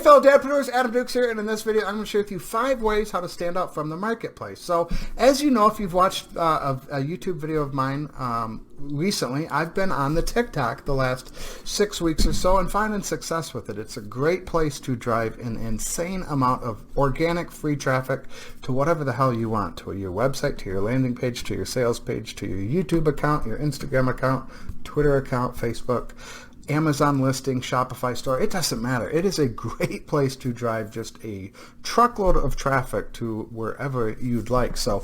fellow dadpreneurs, Adam Dukes here, and in this video I'm going to share with you 5 ways how to stand out from the marketplace. So, as you know, if you've watched a YouTube video of mine recently, I've been on the TikTok the last 6 weeks or so and finding success with it. It's a great place to drive an insane amount of organic free traffic to whatever the hell you want, to your website, to your landing page, to your sales page, to your YouTube account, your Instagram account, Twitter account, Facebook, Amazon listing, Shopify store. It doesn't matter. It is a great place to drive just a truckload of traffic to wherever you'd like. So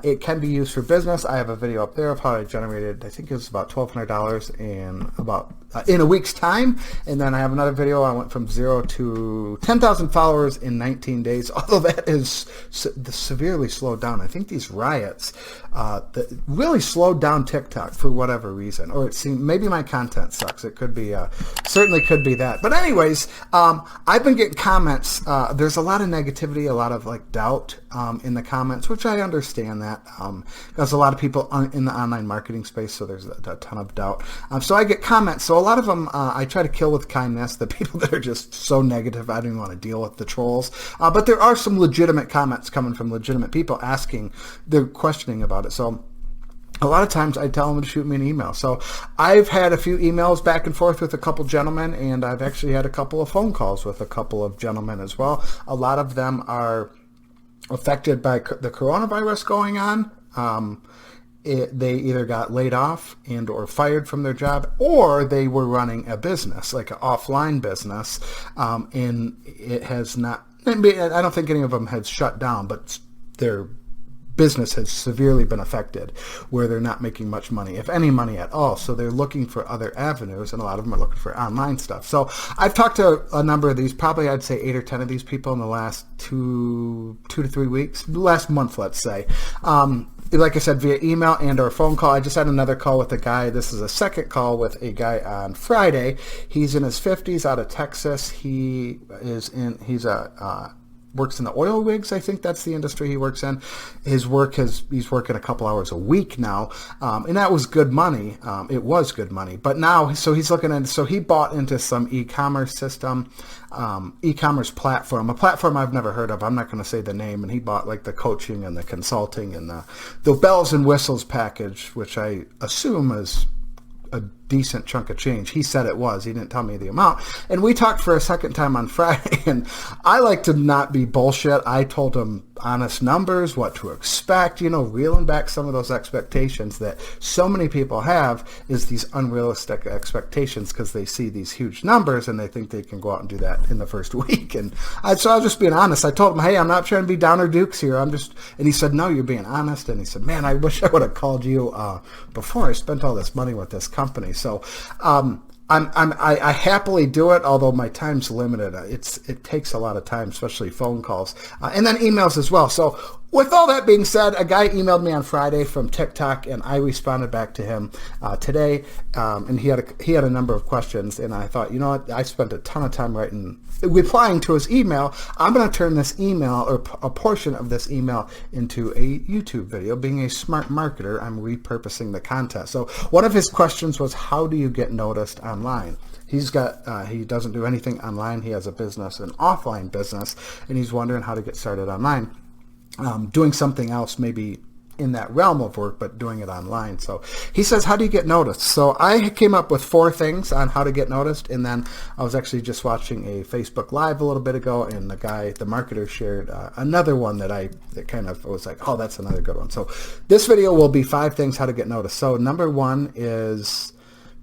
it can be used for business. I have a video up there of how I generated, I think it was about $1,200 in a week's time. And then I have another video. I went from 0 to 10,000 followers in 19 days, although that is severely slowed down. I think these riots that really slowed down TikTok for whatever reason, or it seemed maybe my content sucks. It could be, certainly could be that. But anyways, I've been getting comments. There's a lot of negativity, a lot of like doubt in the comments, which I understand that. There's a lot of people in the online marketing space, so there's a ton of doubt. So I get comments. So a lot of them I try to kill with kindness. The people that are just so negative, I don't even want to deal with the trolls. But there are some legitimate comments coming from legitimate people asking, they're questioning about it. So a lot of times I tell them to shoot me an email. So I've had a few emails back and forth with a couple gentlemen, and I've actually had a couple of phone calls with a couple of gentlemen as well. A lot of them are affected by the coronavirus going on. They either got laid off and or fired from their job, or they were running a business, like an offline business, and it has not, I don't think any of them has shut down, but their business has severely been affected where they're not making much money, if any money at all. So they're looking for other avenues, and a lot of them are looking for online stuff. So I've talked to a number of these, probably I'd say 8 or 10 of these people in the last 2 to 3 weeks, last month, let's say. Like I said, via email and or phone call. I just had another call with a guy. This is a second call with a guy on Friday. He's in his 50s, out of Texas. He's works in the oil rigs. I think that's the industry he works in. He's working a couple hours a week now, and that was good money. It was good money, but now, so he's looking at, so he bought into some e-commerce system, e-commerce platform, a platform I've never heard of. I'm not going to say the name, and he bought like the coaching and the consulting and the bells and whistles package, which I assume is a decent chunk of change. He said it was. He didn't tell me the amount. And we talked for a second time on Friday, and I like to not be bullshit. I told him honest numbers, what to expect, reeling back some of those expectations that so many people have, is these unrealistic expectations because they see these huge numbers and they think they can go out and do that in the first week. And so I was just being honest. I told him, hey, I'm not trying to be Downer Dukes here. And he said, no, you're being honest. And he said, man, I wish I would have called you before I spent all this money with this company. So I happily do it, although my time's limited. It takes a lot of time, especially phone calls, and then emails as well. So with all that being said, a guy emailed me on Friday from TikTok, and I responded back to him today, and he had a number of questions, and I thought, you know what, I spent a ton of time replying to his email. I'm going to turn this email, or a portion of this email, into a YouTube video. Being a smart marketer, I'm repurposing the content. So one of his questions was, how do you get noticed online? He doesn't do anything online. He has a business, an offline business, and he's wondering how to get started online. Doing something else maybe in that realm of work, but doing it online. So he says, how do you get noticed? So I came up with 4 things on how to get noticed, and then I was actually just watching a Facebook Live a little bit ago, and the marketer shared another one that kind of was like, oh, that's another good one. So this video will be 5 things how to get noticed. So number 1 is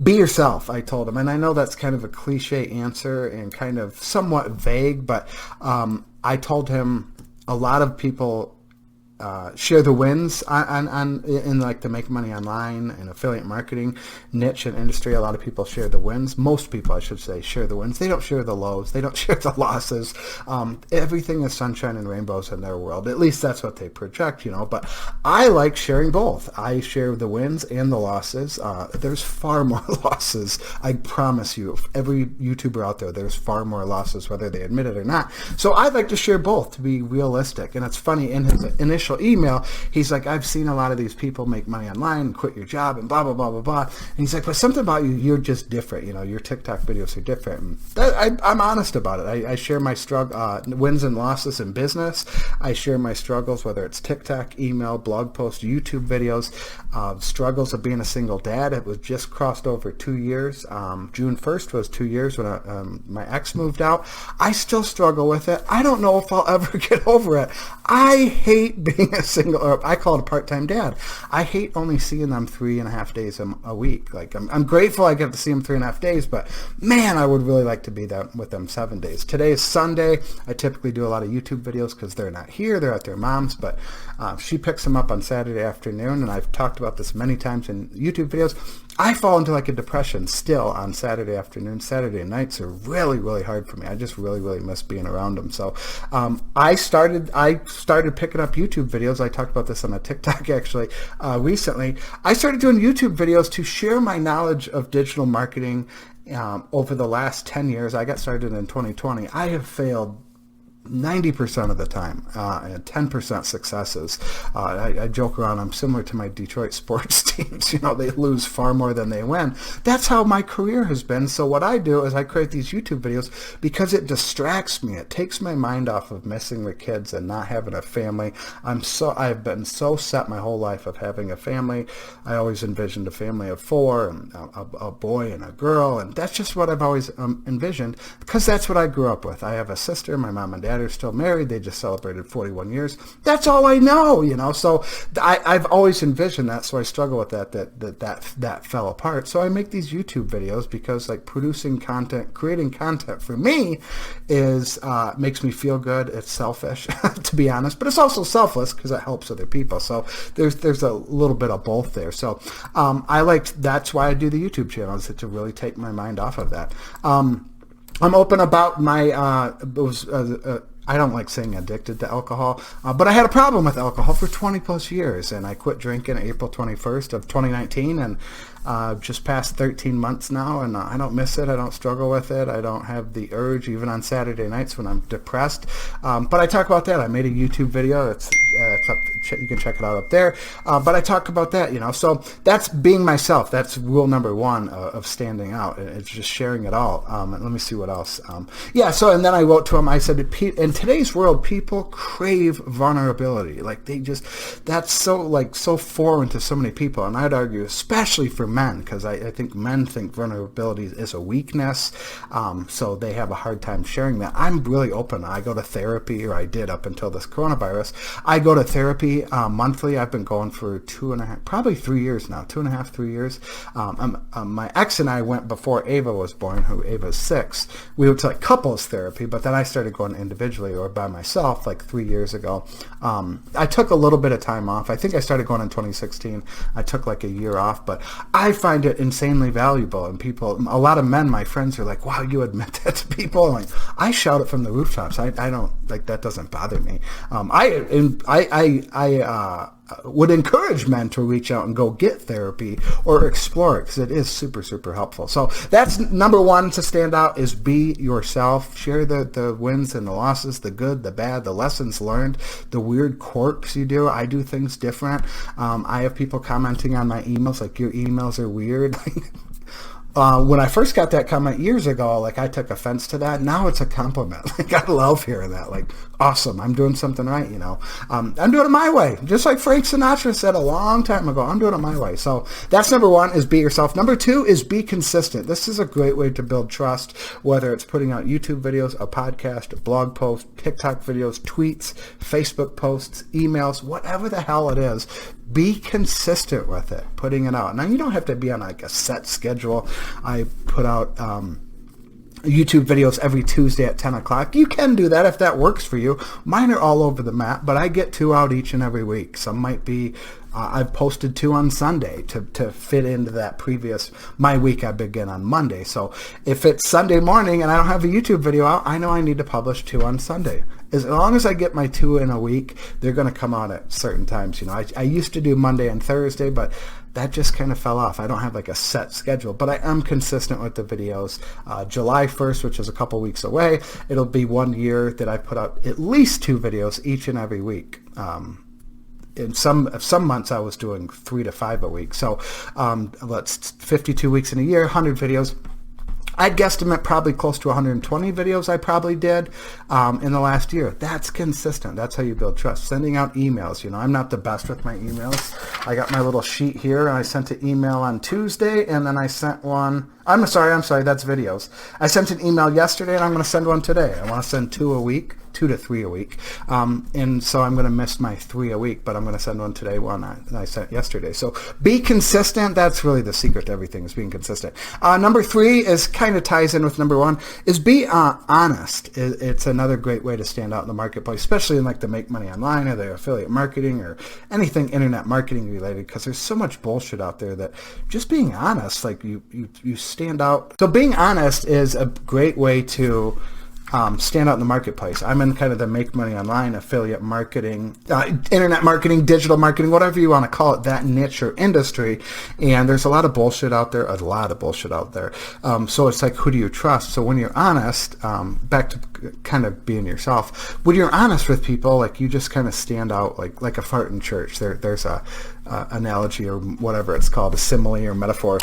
be yourself, I told him. And I know that's kind of a cliche answer and kind of somewhat vague, but I told him a lot of people share the wins in like the make money online and affiliate marketing niche and industry. A lot of people share the wins. Most people, I should say, share the wins. They don't share the lows. They don't share the losses. Everything is sunshine and rainbows in their world. At least that's what they project, but I like sharing both. I share the wins and the losses. There's far more losses. I promise you, every YouTuber out there, there's far more losses, whether they admit it or not. So I like to share both, to be realistic. And it's funny, in his initial initial email, he's like, I've seen a lot of these people make money online and quit your job and blah, blah, blah, blah, blah. And he's like, but something about you, you're just different. Your TikTok videos are different. And I'm honest about it. I share my wins and losses in business. I share my struggles, whether it's TikTok, email, blog posts, YouTube videos, struggles of being a single dad. It was just crossed over 2 years. June 1st was 2 years when my ex moved out. I still struggle with it. I don't know if I'll ever get over it. I hate being a single, or I call it a part-time dad. I hate only seeing them 3.5 days a week. Like I'm grateful I get to see them 3.5 days, but man, I would really like to be there with them 7 days. Today is Sunday. I typically do a lot of YouTube videos because they're not here. They're at their mom's, but she picks them up on Saturday afternoon, and I've talked about this many times in YouTube videos. I fall into like a depression still on Saturday afternoon. Saturday nights are really, really hard for me. I just really, really miss being around them. So I started picking up YouTube videos. I talked about this on a TikTok actually recently. I started doing YouTube videos to share my knowledge of digital marketing over the last 10 years. I got started in 2020. I have failed 90% of the time, and 10% successes. I joke around, I'm similar to my Detroit sports teams. They lose far more than they win. That's how my career has been. So what I do is I create these YouTube videos because it distracts me. It takes my mind off of missing the kids and not having a family. I've been so set my whole life of having a family. I always envisioned a family of 4, and a boy and a girl, and that's just what I've always envisioned because that's what I grew up with. I have a sister. My mom and dad are still married. They just celebrated 41 years. That's all I know, So I've always envisioned that. So I struggle with that fell apart. So I make these YouTube videos because like producing content, creating content for me is makes me feel good. It's selfish, to be honest, but it's also selfless because it helps other people. So there's a little bit of both there. So that's why I do the YouTube channel, is to really take my mind off of that. I'm open about my I don't like saying addicted to alcohol, but I had a problem with alcohol for 20 plus years, and I quit drinking April 21st of 2019, and just past 13 months now, and I don't miss it. I don't struggle with it. I don't have the urge, even on Saturday nights when I'm depressed. But I talk about that. I made a YouTube video. It's up, you can check it out up there. But I talk about that, So that's being myself. That's rule number 1 of standing out. It's just sharing it all. And let me see what else. So and then I wrote to him. I said, in today's world, people crave vulnerability. Like that's so foreign to so many people. And I'd argue, especially for men, because I think men think vulnerability is a weakness, so they have a hard time sharing that. I'm really open. I go to therapy, or I did up until this coronavirus. I go to therapy monthly. I've been going for 2.5, probably 3 years now, 2.5, 3 years. My ex and I went before Ava was born, who Ava's 6. We went to like couples therapy, but then I started going individually or by myself like 3 years ago. I took a little bit of time off. I think I started going in 2016. I took like a year off, but I find it insanely valuable, and a lot of men, my friends, are like, wow, you admit that to people? And like, I shout it from the rooftops. I don't, like, that doesn't bother me. I would encourage men to reach out and go get therapy or explore it, because it is super, super helpful. So that's number 1 to stand out, is be yourself. Share the wins and the losses, the good, the bad, the lessons learned, the weird quirks you do. I do things different. I have people commenting on my emails like, your emails are weird. When I first got that comment years ago, like, I took offense to that. Now it's a compliment. Like, I love hearing that. Like, awesome, I'm doing something right, I'm doing it my way. Just like Frank Sinatra said a long time ago, I'm doing it my way. So that's number 1, is be yourself. Number 2 is be consistent. This is a great way to build trust, whether it's putting out YouTube videos, a podcast, a blog post, TikTok videos, tweets, Facebook posts, emails, whatever the hell it is. Be consistent with it, putting it out. Now, you don't have to be on like a set schedule. I put out YouTube videos every Tuesday at 10 o'clock. You can do that if that works for you. Mine are all over the map, but I get 2 out each and every week. Some might be, I've posted 2 on Sunday to fit into that my week I begin on Monday. So if it's Sunday morning and I don't have a YouTube video out, I know I need to publish 2 on Sunday. As long as I get my 2 in a week, they're going to come out at certain times. I used to do Monday and Thursday, but that just kind of fell off. I don't have like a set schedule, but I am consistent with the videos. July 1st, which is a couple weeks away, it'll be 1 year that I put out at least 2 videos each and every week. in some months I was doing 3 to 5 a week. So let's 52 weeks in a year, 100 videos. I'd guesstimate probably close to 120 videos I probably did in the last year. That's consistent. That's how you build trust. Sending out emails. I'm not the best with my emails. I got my little sheet here, and I sent an email on Tuesday, and then I sent one. I'm sorry, that's videos. I sent an email yesterday, and I'm going to send one today. I want to send 2 to 3 a week. And so I'm going to miss my 3 a week, but I'm going to send one today, one I sent yesterday. So be consistent. That's really the secret to everything, is being consistent. Number 3 is kind of ties in with number 1, is be honest. It's another great way to stand out in the marketplace, especially in like the make money online or the affiliate marketing or anything internet marketing related, because there's so much bullshit out there that just being honest, like you stand out. So being honest is a great way to stand out in the marketplace. I'm in kind of the make money online, affiliate marketing, internet marketing, digital marketing, whatever you want to call it, that niche or industry. And there's a lot of bullshit out there, so it's like, who do you trust? So when you're honest, back to kind of being yourself, when you're honest with people, like you just kind of stand out like a fart in church. There's a analogy or whatever it's called, a simile or metaphor.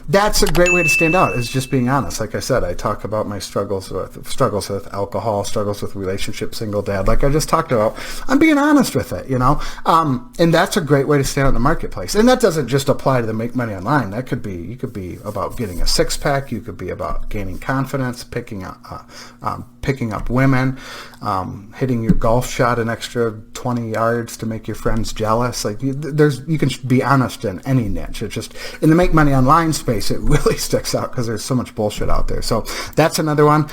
That's a great way to stand out, is just being honest. Like I said, I talk about my struggles with alcohol, struggles with relationships, single dad, like I just talked about. I'm being honest with it, and that's a great way to stand out in the marketplace. And that doesn't just apply to the make money online. That could be, you could be about getting a 6-pack, you could be about gaining confidence, picking up women, hitting your golf shot an extra 20 yards to make your friends jealous. Like you can be honest in any niche. It's just in the make money online space, it really sticks out because there's so much bullshit out there. So that's another one.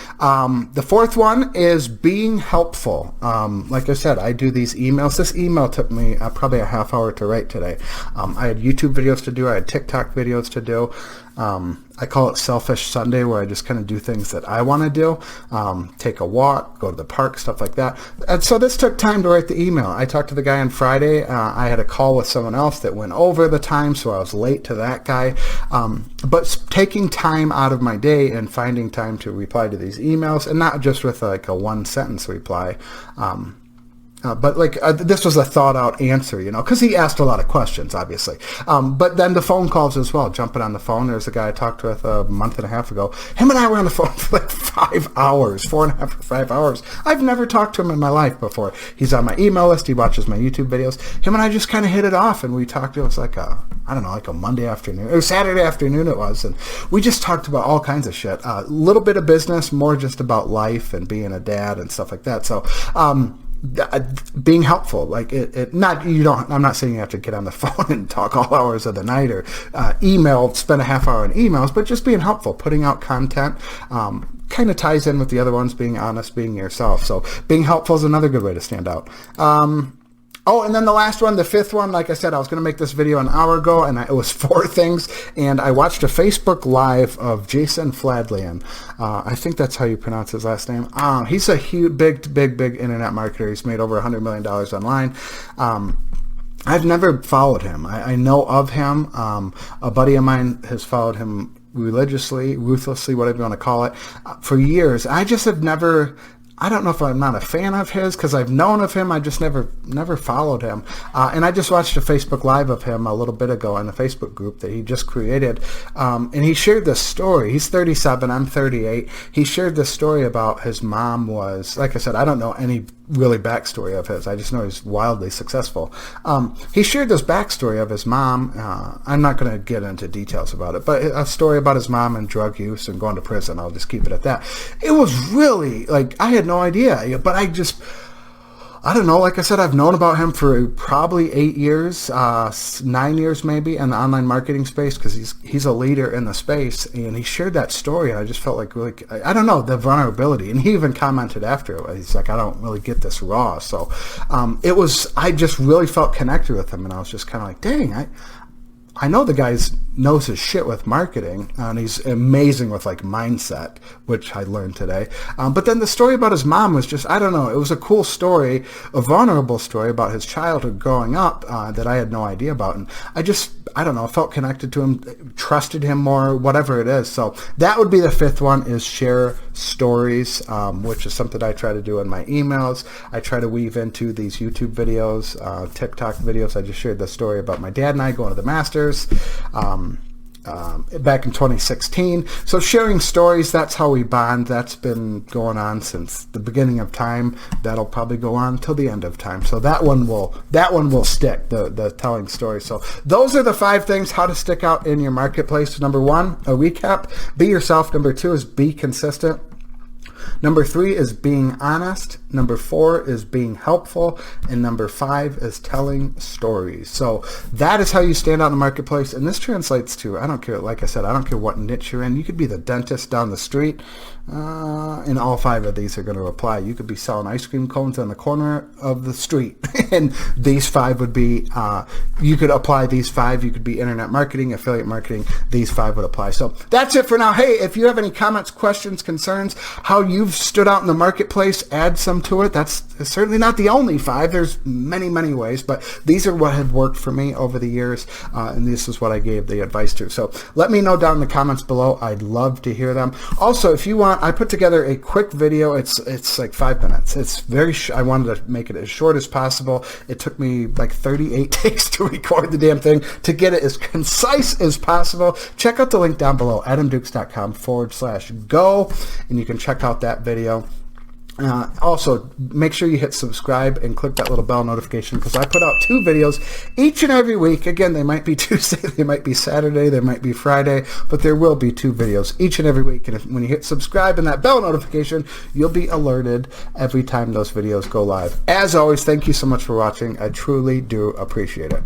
The 4th one is being helpful. Like I said, I do these emails. This email took me probably a half hour to write today. I had YouTube videos to do. I had TikTok videos to do. I call it Selfish Sunday, where I just kind of do things that I want to do, take a walk, go to the park, stuff like that. And so this took time to write the email. I talked to the guy on Friday. I had a call with someone else that went over the time, so I was late to that guy. But taking time out of my day and finding time to reply to these emails, and not just with like a 1-sentence reply, but this was a thought out answer, because he asked a lot of questions, obviously. But then the phone calls as well, jumping on the phone. There's a guy I talked with a month and a half ago. Him and I were on the phone for like 5 hours, 4.5 or 5 hours. I've never talked to him in my life before. He's on my email list. He watches my YouTube videos. Him and I just kind of hit it off, and we talked. It was like a Monday afternoon or Saturday afternoon it was. And we just talked about all kinds of shit. A little bit of business, more just about life and being a dad and stuff like that. So, being helpful, I'm not saying you have to get on the phone and talk all hours of the night or spend a half hour on emails, but just being helpful, putting out content, kind of ties in with the other ones, being honest, being yourself. So being helpful is another good way to stand out. And then the last one, the 5th one, like I said, I was going to make this video an hour ago, and it was 4 things, and I watched a Facebook Live of Jason Fladlian. I think that's how you pronounce his last name. He's a huge, big internet marketer. He's made over $100 million online. I've never followed him. I know of him. A buddy of mine has followed him religiously, ruthlessly, whatever you want to call it, for years. I just have never... I don't know if I'm not a fan of his, because I've known of him. I just never followed him. And I just watched a Facebook Live of him a little bit ago in the Facebook group that he just created. And he shared this story. He's 37. I'm 38. He shared this story about his mom was, like I said, I don't know any really backstory of his. I just know he's wildly successful. He shared this backstory of his mom. I'm not going to get into details about it, but a story about his mom and drug use and going to prison. I'll just keep it at that. It was really, I had no idea, but I don't know. Like I said, I've known about him for probably 8 years, 9 years maybe in the online marketing space, because he's a leader in the space, and he shared that story, and I just felt like really, I don't know, the vulnerability. And he even commented after it. He's like, I don't really get this raw. So I just really felt connected with him, and I was just kind of like, dang, I know the guy's knows his shit with marketing, and he's amazing with like mindset, which I learned today. But then the story about his mom was just, I don't know, it was a cool story, a vulnerable story about his childhood growing up that I had no idea about. And I don't know, felt connected to him, trusted him more, whatever it is. So that would be the fifth one, is share stories, which is something I try to do in my emails. I try to weave into these YouTube videos, TikTok videos. I just shared the story about my dad and I going to the Masters back in 2016. So sharing stories, that's how we bond. That's been going on since the beginning of time. That'll probably go on till the end of time. So that one will stick, the telling stories. So those are the 5 things how to stick out in your marketplace. Number 1, a recap, be yourself. Number 2 is be consistent. Number 3 is being honest. Number 4 is being helpful. And number 5 is telling stories. So that is how you stand out in the marketplace. And this translates to, I don't care, like I said, I don't care what niche you're in. You could be the dentist down the street. And all 5 of these are going to apply. You could be selling ice cream cones on the corner of the street. And these 5 would be, you could apply these 5. You could be internet marketing, affiliate marketing. These 5 would apply. So that's it for now. Hey, if you have any comments, questions, concerns, how you've stood out in the marketplace, add some to it. That's certainly not the only 5. There's many, many ways, but these are what have worked for me over the years, and this is what I gave the advice to. So let me know down in the comments below. I'd love to hear them. Also, if you want, I put together a quick video. It's like 5 minutes. It's very I wanted to make it as short as possible. It took me like 38 takes to record the damn thing to get it as concise as possible. Check out the link down below, adamdukes.com/go, and you can check out that video. Also, make sure you hit subscribe and click that little bell notification, because I put out 2 videos each and every week. Again, they might be Tuesday, they might be Saturday, they might be Friday, but there will be 2 videos each and every week. And when you hit subscribe and that bell notification, you'll be alerted every time those videos go live. As always, thank you so much for watching. I truly do appreciate it.